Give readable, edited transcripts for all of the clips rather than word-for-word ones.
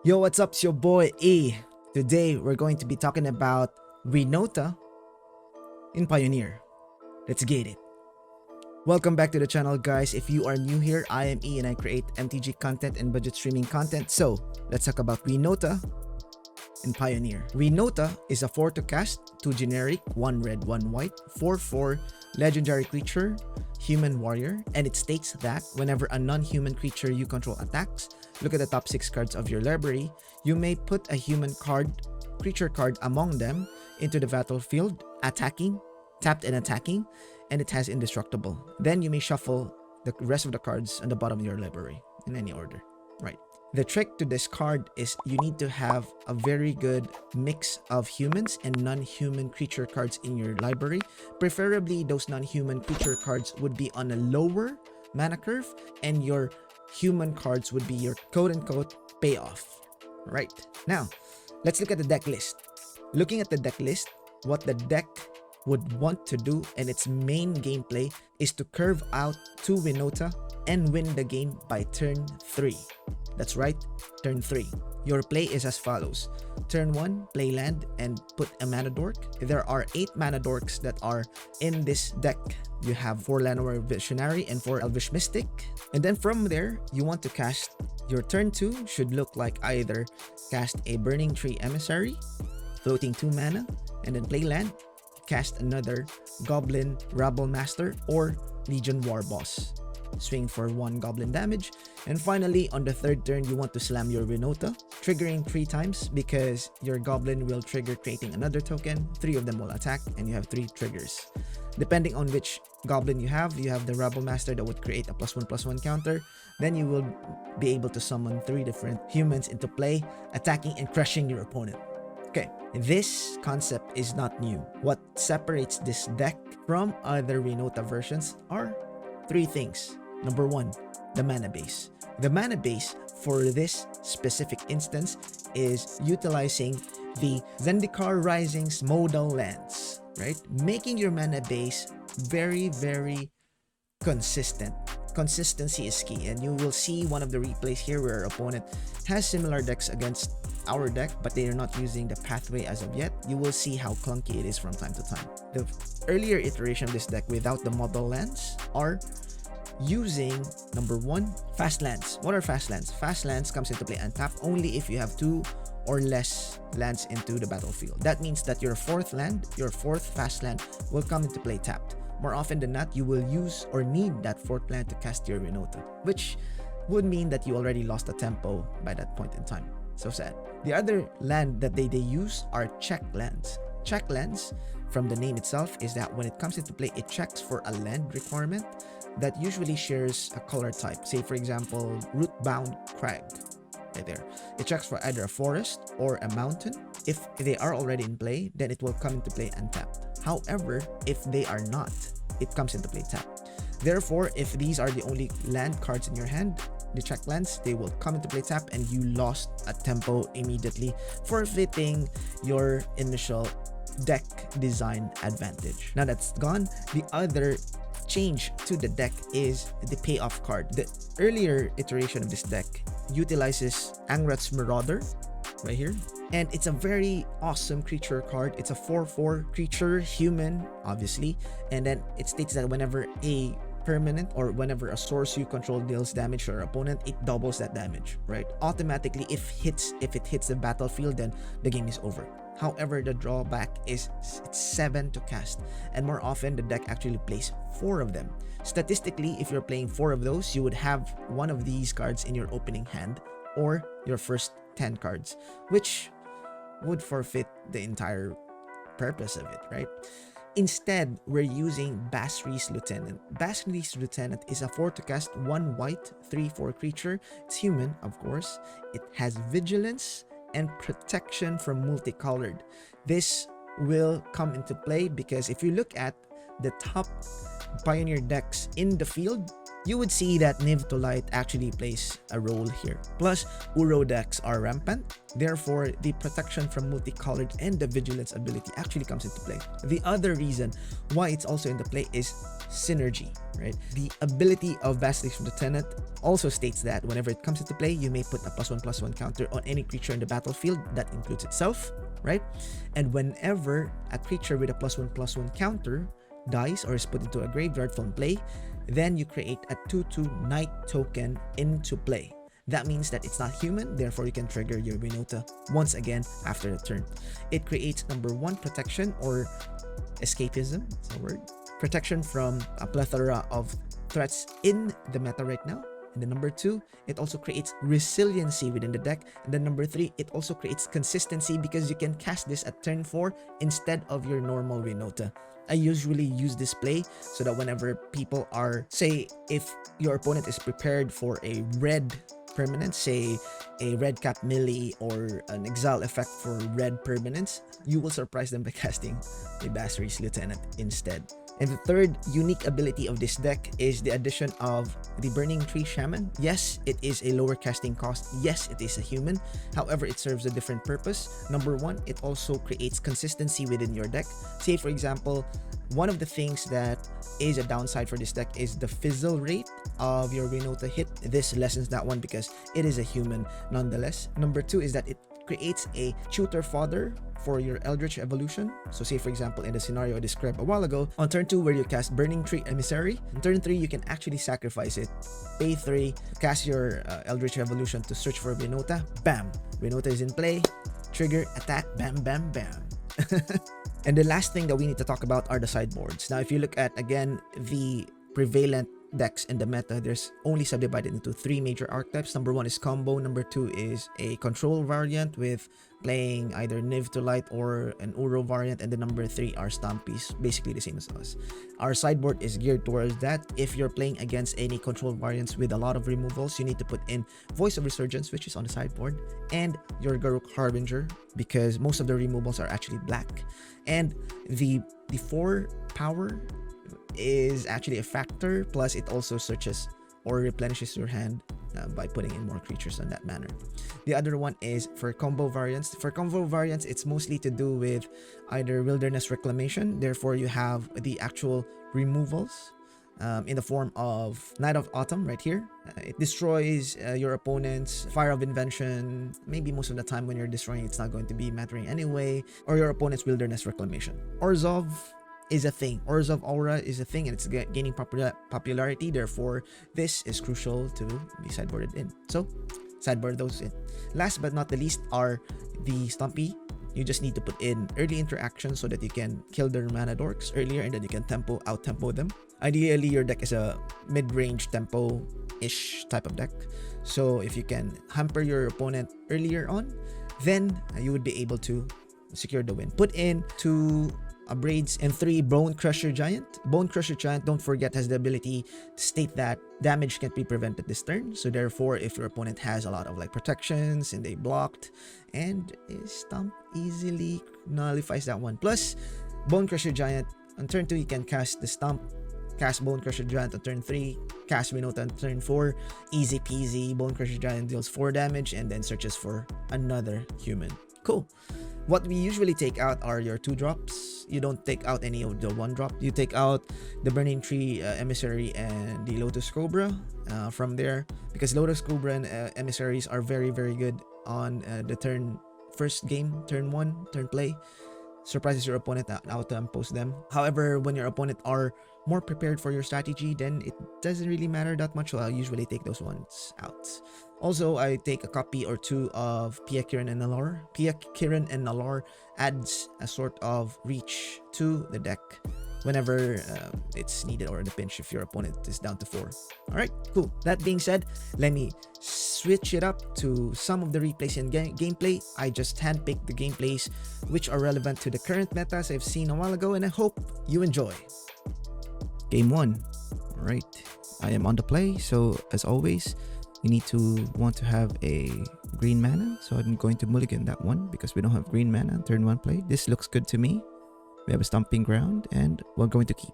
Yo, what's up? It's your boy E. Today we're going to be talking about Winota in Pioneer. Let's get it. Welcome back to the channel, guys. If you are new here, I am E and I create MTG content and budget streaming content. So let's talk about Winota in Pioneer. Winota is a 4 to cast, 2 generic, 1 red, 1 white, 4/4 legendary creature, human warrior, and it states that whenever a non-human creature you control attacks, look at the top 6 cards of your library. You may put a human creature card among them into the battlefield, tapped and attacking, and it has indestructible. Then you may shuffle the rest of the cards on the bottom of your library in any order. Right. The trick to this card is you need to have a very good mix of humans and non-human creature cards in your library. Preferably, those non-human creature cards would be on a lower mana curve, and your human cards would be your quote-unquote payoff. Right. Now, let's look at the deck list. Looking at the deck list, what the deck would want to do and its main gameplay is to curve out to Winota and win the game by turn 3. That's right, turn 3. Your play is as follows. Turn 1, play land and put a mana dork. There are 8 mana dorks that are in this deck. You have 4 Llanowar Visionary and 4 Elvish Mystic. And then from there, you want to cast your turn 2 should look like either cast a Burning Tree Emissary, floating 2 mana, and then play land, cast another Goblin Rabble Master or Legion War Boss. Swing for 1 goblin damage, and finally on the 3rd turn you want to slam your Winota, triggering 3 times because your goblin will trigger creating another token. 3 of them will attack and you have 3 triggers. Depending on which goblin you have the Rabble Master that would create a +1/+1 counter. Then you will be able to summon 3 different humans into play, attacking and crushing your opponent. Okay, this concept is not new. What separates this deck from other Winota versions are 3 things. Number 1, the mana base. The mana base for this specific instance is utilizing the Zendikar Rising's modal lands, right? Making your mana base very, very consistent. Consistency is key, and you will see one of the replays here where our opponent has similar decks against our deck, but they are not using the pathway as of yet. You will see how clunky it is from time to time. The earlier iteration of this deck without the model lands are using, number 1, fast lands. What are fast lands? Fast lands comes into play untapped only if you have 2 or less lands into the battlefield. That means that your 4th land, your 4th fast land will come into play tapped. More often than not, you will use or need that 4th land to cast your Winota, which would mean that you already lost a tempo by that point in time. So sad. The other land that they use are check lands. Check lands, from the name itself, is that when it comes into play, it checks for a land requirement that usually shares a color type. Say for example, Rootbound Crag, right there. It checks for either a forest or a mountain. If they are already in play, then it will come into play untapped. However, if they are not, it comes into play tapped. Therefore, if these are the only land cards in your hand, the check lands, they will come into play tapped and you lost a tempo immediately, forfeiting your initial deck design advantage. Now that's gone, the other change to the deck is the payoff card. The earlier iteration of this deck utilizes Angrat's Marauder right here, and it's a very awesome creature card. It's a 4/4 creature, human obviously, and then it states that whenever a permanent or whenever a source you control deals damage to your opponent, it doubles that damage, right? Automatically, if it hits the battlefield, then the game is over. However, the drawback is it's 7 to cast, and more often the deck actually plays 4 of them. Statistically, if you're playing 4 of those, you would have one of these cards in your opening hand or your first 10 cards, which would forfeit the entire purpose of it, right? Instead, we're using Basri's Lieutenant. Basri's Lieutenant is a 4 to cast, 1 white, 3/4 creature. It's human, of course. It has vigilance and protection from multicolored. This will come into play because if you look at the top Pioneer decks in the field, you would see that Niv to Light actually plays a role here. Plus, Uro decks are rampant, therefore the protection from multicolored and the vigilance ability actually comes into play. The other reason why it's also into play is synergy, right? The ability of Basilisk from the Tenant also states that whenever it comes into play, you may put a +1/+1 counter on any creature in the battlefield. That includes itself, right? And whenever a creature with a +1/+1 counter dies or is put into a graveyard from play, then you create a 2/2 Knight token into play. That means that it's not human, therefore you can trigger your Winota once again after the turn. It creates number 1 protection or escapism, it's a word. Protection from a plethora of threats in the meta right now. And then number 2, it also creates resiliency within the deck. And then number 3, it also creates consistency because you can cast this at turn 4 instead of your normal Winota. I usually use this play so that whenever people are, say, if your opponent is prepared for a red permanent, say a red cap melee or an exile effect for red permanents, you will surprise them by casting a Basilisk Lieutenant instead. And the third unique ability of this deck is the addition of the Burning Tree Shaman. Yes, it is a lower casting cost. Yes, it is a human. However, it serves a different purpose. Number 1, it also creates consistency within your deck. Say, for example, one of the things that is a downside for this deck is the fizzle rate of your Winota hit. This lessens that one because it is a human nonetheless. Number 2 is that it creates a tutor fodder for your Eldritch Evolution. So say for example in the scenario I described a while ago, on turn 2 where you cast Burning Tree Emissary, on turn 3 you can actually sacrifice it, pay 3, cast your Eldritch Evolution to search for Winota, bam! Winota is in play, trigger, attack, bam, bam, bam. And the last thing that we need to talk about are the sideboards. Now if you look at again the prevalent decks in the meta, there's only subdivided into 3 major archetypes. Number 1 is combo, number 2 is a control variant with playing either Niv to Light or an Uro variant, and the number 3 are Stompies, basically the same as us. Our sideboard is geared towards that. If you're playing against any control variants with a lot of removals, you need to put in Voice of Resurgence, which is on the sideboard, and your Garruk Harbinger, because most of the removals are actually black. And the 4 power is actually a factor, plus it also searches or replenishes your hand by putting in more creatures in that manner. The other one is for combo variants. For combo variants, it's mostly to do with either Wilderness Reclamation, therefore you have the actual removals in the form of Night of Autumn right here. It destroys your opponent's Fire of Invention. Maybe most of the time when you're destroying, it's not going to be mattering anyway, or your opponent's Wilderness Reclamation. Orzhov is a thing. Orzhov Aura is a thing, and it's gaining popularity. Therefore, this is crucial to be sideboarded in. So, sideboard those in. Last but not the least are the Stompy. You just need to put in early interaction so that you can kill their mana dorks earlier, and then you can out-tempo them. Ideally, your deck is a mid-range tempo-ish type of deck. So, if you can hamper your opponent earlier on, then you would be able to secure the win. Put in 2 Braids and 3 Bone Crusher Giant. Bone Crusher Giant, don't forget, has the ability to state that damage can't be prevented this turn. So therefore, if your opponent has a lot of like protections and they blocked, and Stomp easily nullifies that one. Plus, Bone Crusher Giant, on turn 2 you can cast the Stomp, cast Bone Crusher Giant on turn 3, cast Winota on turn 4, easy peasy. Bone Crusher Giant deals 4 damage and then searches for another human. Cool. What we usually take out are your 2 drops. You don't take out any of the 1 drop. You take out the Burning Tree Emissary and the Lotus Cobra from there, because Lotus Cobra and Emissaries are very, very good on the first game, turn 1, turn play. Surprises your opponent out to impose them. However, when your opponent are more prepared for your strategy, then it doesn't really matter that much, so I'll usually take those ones out. Also, I take a copy or 2 of Pia Kiran and Nalor. Pia Kiran and Nalor adds a sort of reach to the deck whenever it's needed, or the pinch if your opponent is down to 4. Alright, cool. That being said, let me switch it up to some of the replays and gameplay. I just handpicked the gameplays which are relevant to the current metas I've seen a while ago, and I hope you enjoy. Game 1. Alright, I am on the play, so as always, you need to want to have a green mana, so I'm going to mulligan that one because we don't have green mana on turn 1 play. This looks good to me. We have a Stomping Ground and we're going to keep.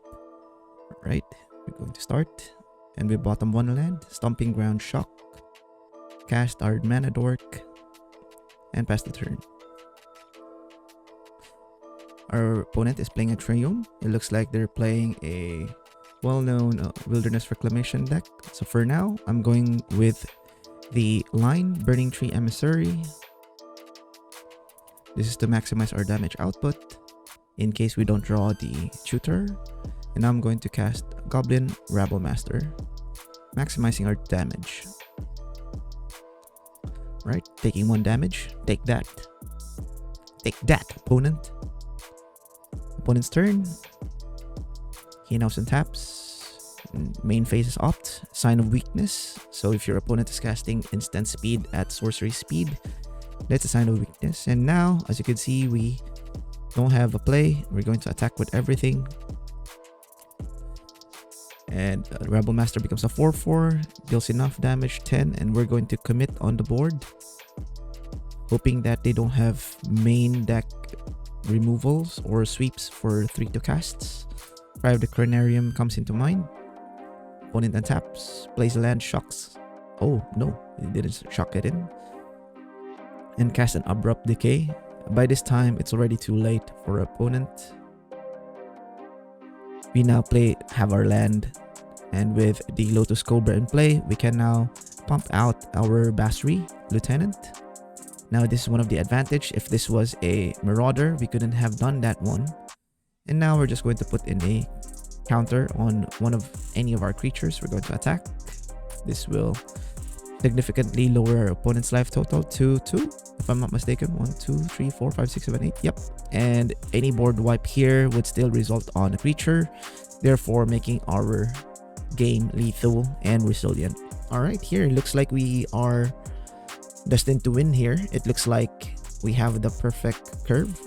Alright, we're going to start And we bottom one land, Stomping Ground Shock, cast our Mana Dork, and pass the turn. Our opponent is playing a Triome. It looks like they're playing a well-known Wilderness Reclamation deck. So for now, I'm going with the line Burning Tree Emissary. This is to maximize our damage output in case we don't draw the tutor. And now I'm going to cast Goblin Rabble Master, maximizing our damage. Right, taking 1 damage. Take that. Take that, opponent. Opponent's turn. He now taps. Main phase is opt. Sign of weakness. So if your opponent is casting instant speed at sorcery speed, that's a sign of weakness. And now, as you can see, we don't have a play. We're going to attack with everything. And Rebel Master becomes a 4/4, deals enough damage, 10, and we're going to commit on the board, hoping that they don't have main deck removals or sweeps for 3-2 casts. Cry of the Cranarium comes into mind. Opponent untaps, plays a land, shocks. Oh no, he didn't shock it in. And cast an Abrupt Decay. By this time, it's already too late for our opponent. We now have our land, and with the Lotus Cobra in play, we can now pump out our Basri Lieutenant. Now this is one of the advantage. If this was a Marauder, we couldn't have done that one. And now we're just going to put in a counter on any of our creatures. We're going to attack. This will significantly lower our opponent's life total to 2, if I'm not mistaken. 1, 2, 3, 4, 5, 6, 7, 8. Yep. And any board wipe here would still result on a creature, therefore making our game lethal and resilient. Alright, here it looks like we are destined to win here. It looks like we have the perfect curve.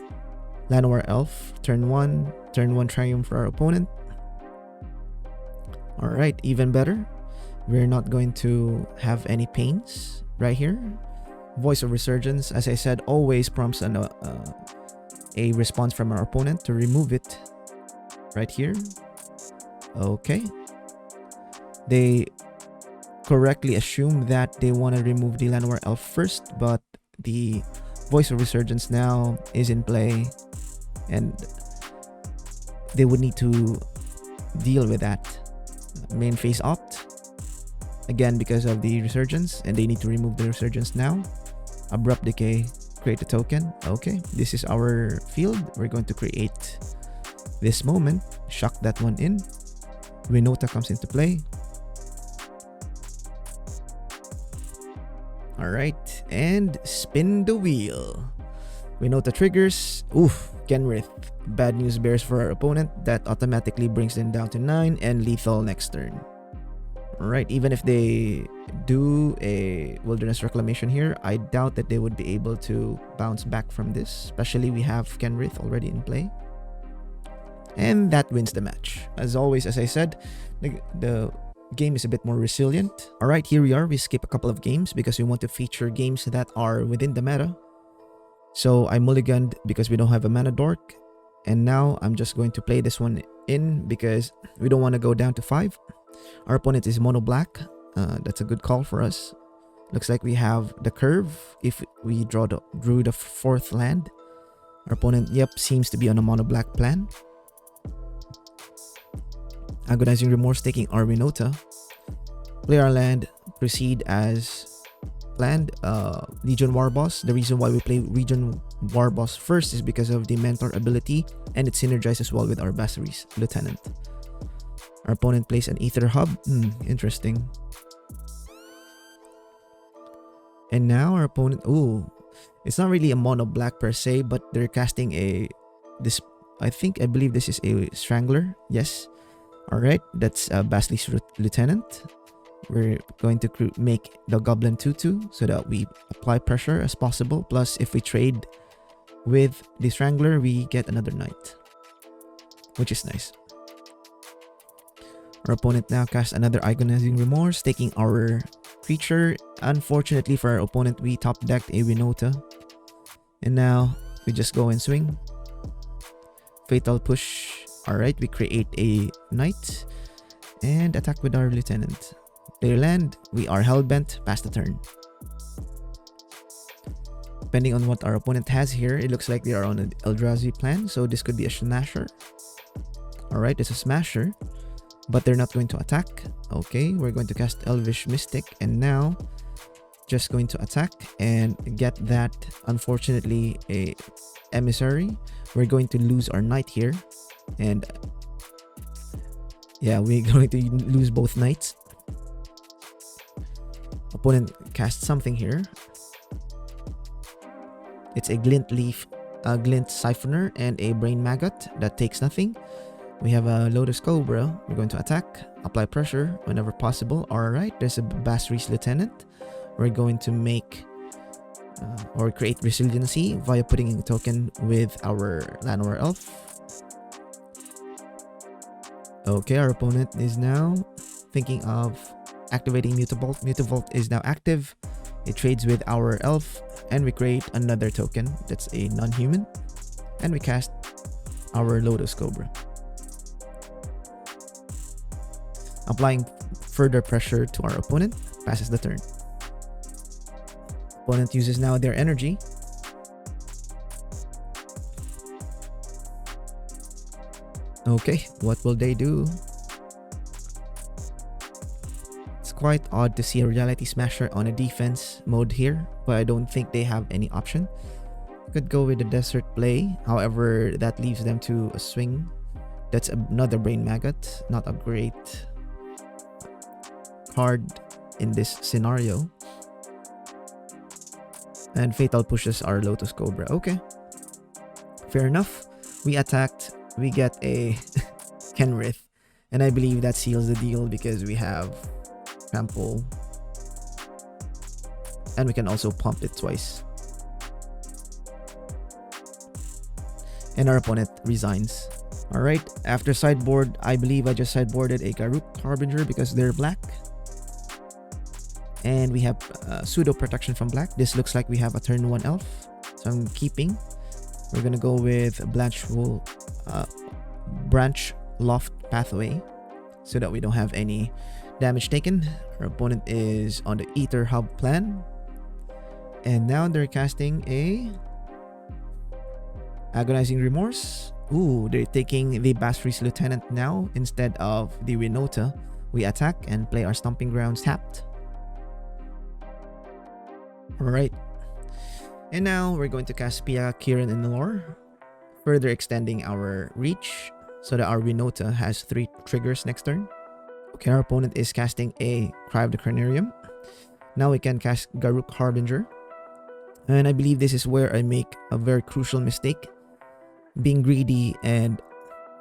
Llanowar Elf, turn 1 Triumph for our opponent. Alright, even better. We're not going to have any pains right here. Voice of Resurgence, as I said, always prompts a response from our opponent to remove it right here. Okay. They correctly assume that they want to remove the Llanowar Elf first, but the Voice of Resurgence now is in play, and they would need to deal with that. Main phase opt again because of the Resurgence, and they need to remove the Resurgence now. Abrupt Decay, create a token. Okay, this is our field. We're going to create this moment, shock that one in. Winota comes into play. Alright, and spin the wheel. Winota triggers. Oof, Kenrith. Bad news bears for our opponent. That automatically brings them down to 9 and lethal next turn. Alright, even if they do a Wilderness Reclamation here, I doubt that they would be able to bounce back from this. Especially we have Kenrith already in play. And that wins the match. As always, as I said, the game is a bit more resilient. Alright, here we are. We skip a couple of games because we want to feature games that are within the meta. So I mulliganed because we don't have a Mana Dork. And now I'm just going to play this one in because we don't want to go down to 5. Our opponent is mono black. That's a good call for us. Looks like we have the curve if we drew the 4th land. Our opponent, yep, seems to be on a mono black plan. Agonizing Remorse taking our Winota. Play our land, proceed as planned. Legion Warboss. The reason why we play Legion Warboss first is because of the Mentor ability, and it synergizes well with our Basri's Lieutenant. Our opponent plays an Ether Hub. Interesting. And now our opponent... Ooh, it's not really a mono black per se, but they're casting this. I believe this is a Strangler. Yes. Alright, that's Basri's Lieutenant. We're going to make the Goblin 2/2 so that we apply pressure as possible. Plus, if we trade with the Strangler, we get another Knight, which is nice. Our opponent now casts another Agonizing Remorse, taking our creature. Unfortunately for our opponent, we top decked a Winota. And now, we just go and swing. Fatal Push. Alright, we create a Knight. and attack with our lieutenant. They land, we are hellbent, pass the turn. Depending on what our opponent has here, it looks like they are on an Eldrazi plan, so this could be a smasher. Alright, it's a smasher, but they're not going to attack. Okay, we're going to cast Elvish Mystic, and now just going to attack and get that, unfortunately, a emissary. We're going to lose our knight here, and yeah, we're going to lose both knights. Opponent casts something here. It's a glint leaf, a glint siphoner, and a brain maggot that takes nothing. We have a Lotus Cobra. We're going to attack, apply pressure whenever possible. Alright, there's a Basri's Lieutenant. We're going to make or create resiliency via putting in a token with our Llanowar Elf. Okay, our opponent is now thinking of activating Mutavault. Mutavault is now active. It trades with our elf, and we create another token that's a non-human, and we cast our Lotus Cobra, applying further pressure to our opponent. Passes the turn. Opponent uses now their energy. Okay, what will they do? It's quite odd to see a Reality Smasher on a defense mode here, but I don't think they have any option. Could go with the Desert play, however that leaves them to a swing. That's another Brain Maggot, not a great card in this scenario. And Fatal pushes our Lotus Cobra. Okay, fair enough. We attacked. We get a Kenrith, and I believe that seals the deal because we have Trample, and we can also pump it twice. And our opponent resigns. Alright, after sideboard, I believe I just sideboarded a Garruk Harbinger because they're black. And we have pseudo protection from black. This looks like we have a turn 1 elf, so I'm keeping. We're gonna go with Branch Loft Pathway so that we don't have any damage taken. Our opponent is on the Ether Hub plan, and now they're casting a Agonizing Remorse. Ooh, they're taking the Basri's Lieutenant now instead of the Winota. We attack and play our Stomping Grounds tapped. Alright, and now we're going to cast Pia, Kiran, and Nor, further extending our reach so that our Winota has 3 triggers next turn. Okay, our opponent is casting a Cry of the Carnarium. Now we can cast Garruk Harbinger. And I believe this is where I make a very crucial mistake, being greedy and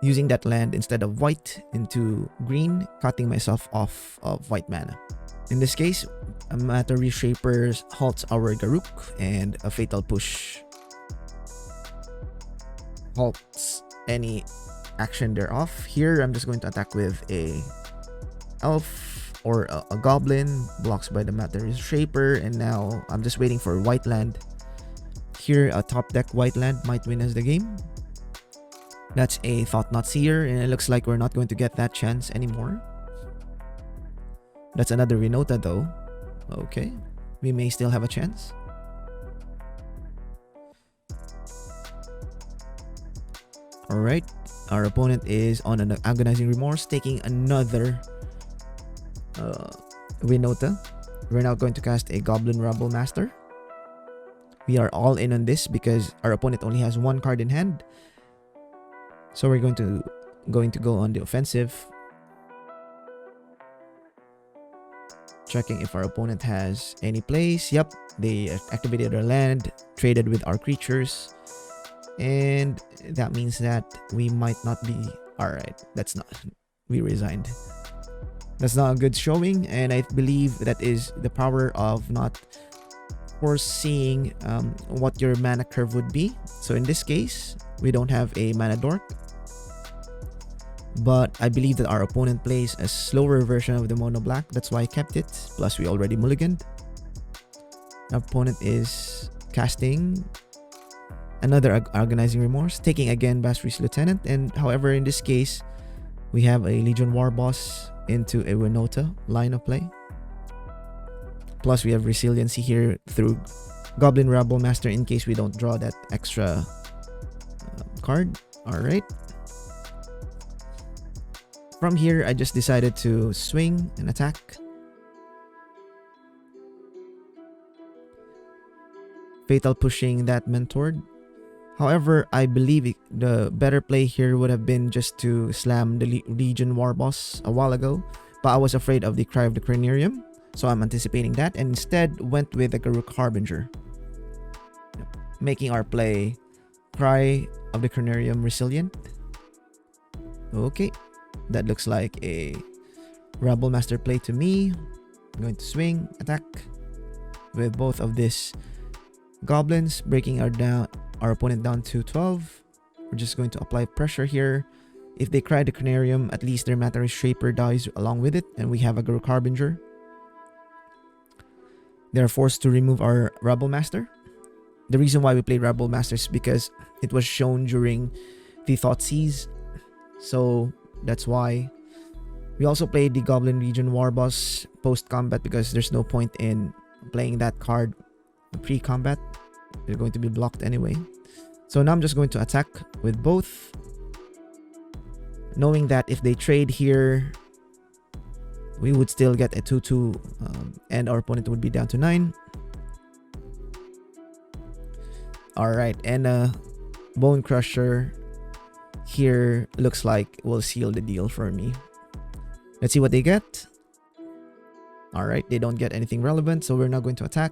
using that land instead of white into green, cutting myself off of white mana. In this case, a Matter Reshaper halts our Garruk, and a Fatal Push halts any action thereof. Here, I'm just going to attack with a elf or a goblin, blocks by the Matter Reshaper, and now I'm just waiting for white land. Here, a top deck white land might win us the game. That's a Thought-Knot Seer, and it looks like we're not going to get that chance anymore. That's another Winota though. Okay, we may still have a chance. Alright, our opponent is on an Agonizing Remorse, taking another Winota. We're now going to cast a Goblin Rebel Master. We are all in on this because our opponent only has 1 card in hand. So we're going to go on the offensive. Checking if our opponent has any plays. Yep, they activated their land, traded with our creatures, and that means that we might not be... Alright, that's not... We resigned. That's not a good showing, and I believe that is the power of not foreseeing what your mana curve would be. So in this case, we don't have a mana dork, but I believe that our opponent plays a slower version of the mono black. That's why I kept it. Plus, we already mulliganed. Our opponent is casting another Agonizing Remorse, taking again Basri's Lieutenant. And however, in this case, we have a Legion War Boss into a Winota line of play. Plus, we have resiliency here through Goblin Rebel Master in case we don't draw that extra card. Alright. From here, I just decided to swing and attack. Fatal pushing that Mentor. However, I believe the better play here would have been just to slam the Legion War Boss a while ago. But I was afraid of the Cry of the Cranarium, so I'm anticipating that and instead went with the Garruk Harbinger, making our play Cry of the Cranarium resilient. Okay, that looks like a Rebel Master play to me. I'm going to swing, attack with both of these goblins, breaking our opponent down to 12. We're just going to apply pressure here. If they cry the Cranarium, at least their Matter Shaper dies along with it, and we have a Garruk Harbinger. They're forced to remove our Rebel Master. The reason why we played Rebel Master is because it was shown during the Thoughtseize. So that's why. We also played the Goblin Legion War Boss post-combat because there's no point in playing that card pre-combat. They're going to be blocked anyway. So now I'm just going to attack with both, knowing that if they trade here, we would still get a 2-2 and our opponent would be down to 9. Alright, and Bone Crusher here looks like will seal the deal for me. Let's see what they get. Alright, they don't get anything relevant, so we're now going to attack.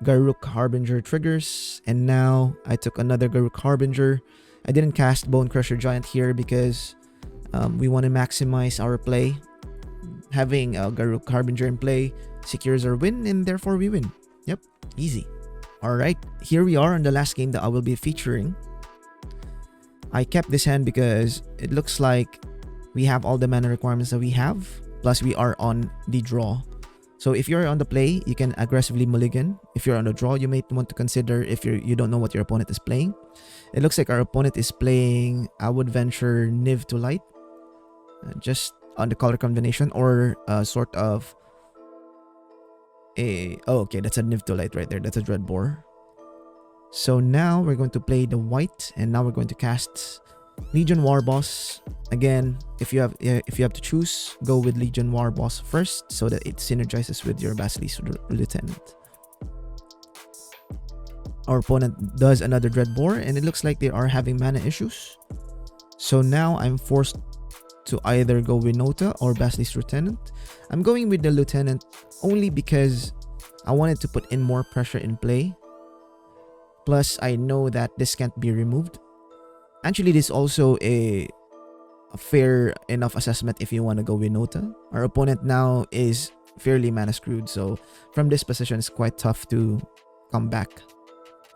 Garruk Harbinger triggers, and now I took another Garruk Harbinger. I didn't cast Bone Crusher Giant here because we want to maximize our play. Having a Garruk Harbinger in play secures our win, and therefore we win. Yep, easy. Alright, here we are on the last game that I will be featuring. I kept this hand because it looks like we have all the mana requirements that we have, plus we are on the draw. So if you're on the play, you can aggressively mulligan. If you're on the draw, you may want to consider if you don't know what your opponent is playing. It looks like our opponent is playing, I would venture, Niv to Light. Just on the color combination, or sort of a... Oh, okay, that's a Niv to Light right there. That's a Dread Boar. So now we're going to play the white, and now we're going to cast Legion War Boss. Again, if you have to choose, go with Legion War Boss first so that it synergizes with your Basilisk Lieutenant. Our opponent does another Dread Boar, and it looks like they are having mana issues. So now I'm forced to either go Winota or Basilisk Lieutenant. I'm going with the Lieutenant only because I wanted to put in more pressure in play. Plus, I know that this can't be removed. Actually, this is also a fair enough assessment if you want to go Winota. Our opponent now is fairly mana screwed, so from this position, it's quite tough to come back.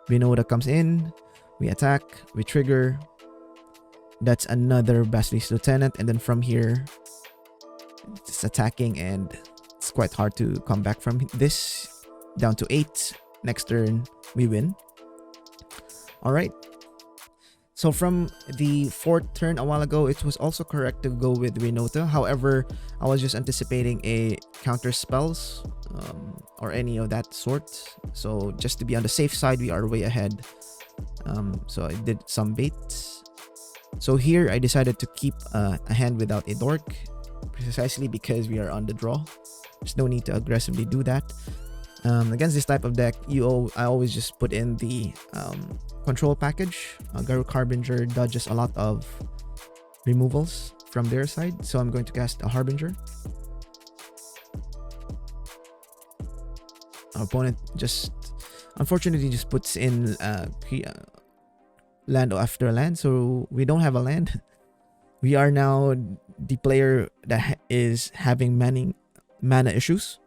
Winota comes in, we attack, we trigger. That's another Basilisk Lieutenant, and then from here, it's attacking, and it's quite hard to come back from this. Down to 8. Next turn, we win. Alright. So from the 4th turn a while ago, it was also correct to go with Winota. However, I was just anticipating a counter spells or any of that sort. So just to be on the safe side, we are way ahead. So I did some baits. So here I decided to keep a hand without a dork, precisely because we are on the draw. There's no need to aggressively do that. Against this type of deck, I always just put in the control package. Garruk Harbinger dodges a lot of removals from their side, so I'm going to cast a Harbinger. Our opponent just unfortunately just puts in land after land, so we don't have a land. We are now the player that is having mana issues.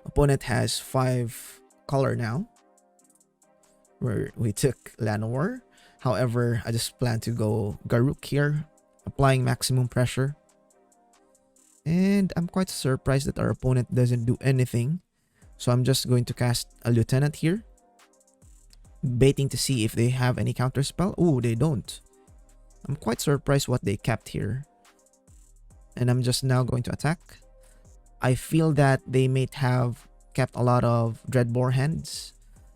Opponent has 5 color now, where we took Llanowar. However, I just plan to go Garruk here, applying maximum pressure. And I'm quite surprised that our opponent doesn't do anything. So I'm just going to cast a Lieutenant here. baiting to see if they have any counterspell. Oh, they don't. I'm quite surprised what they kept here. And I'm just now going to attack. I feel that they may have kept a lot of Dreadbore hands.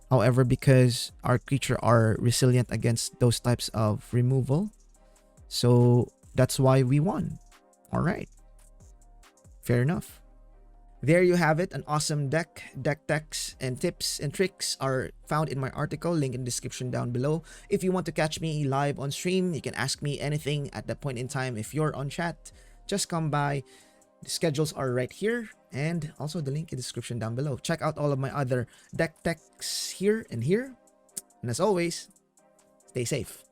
However, because our creature are resilient against those types of removal, so that's why we won. Alright. Fair enough. There you have it, an awesome deck. Deck techs and tips and tricks are found in my article, link in the description down below. If you want to catch me live on stream, you can ask me anything at that point in time. If you're on chat, just come by. The schedules are right here, and also the link in the description down below. Check out all of my other deck techs here and here. And as always, stay safe.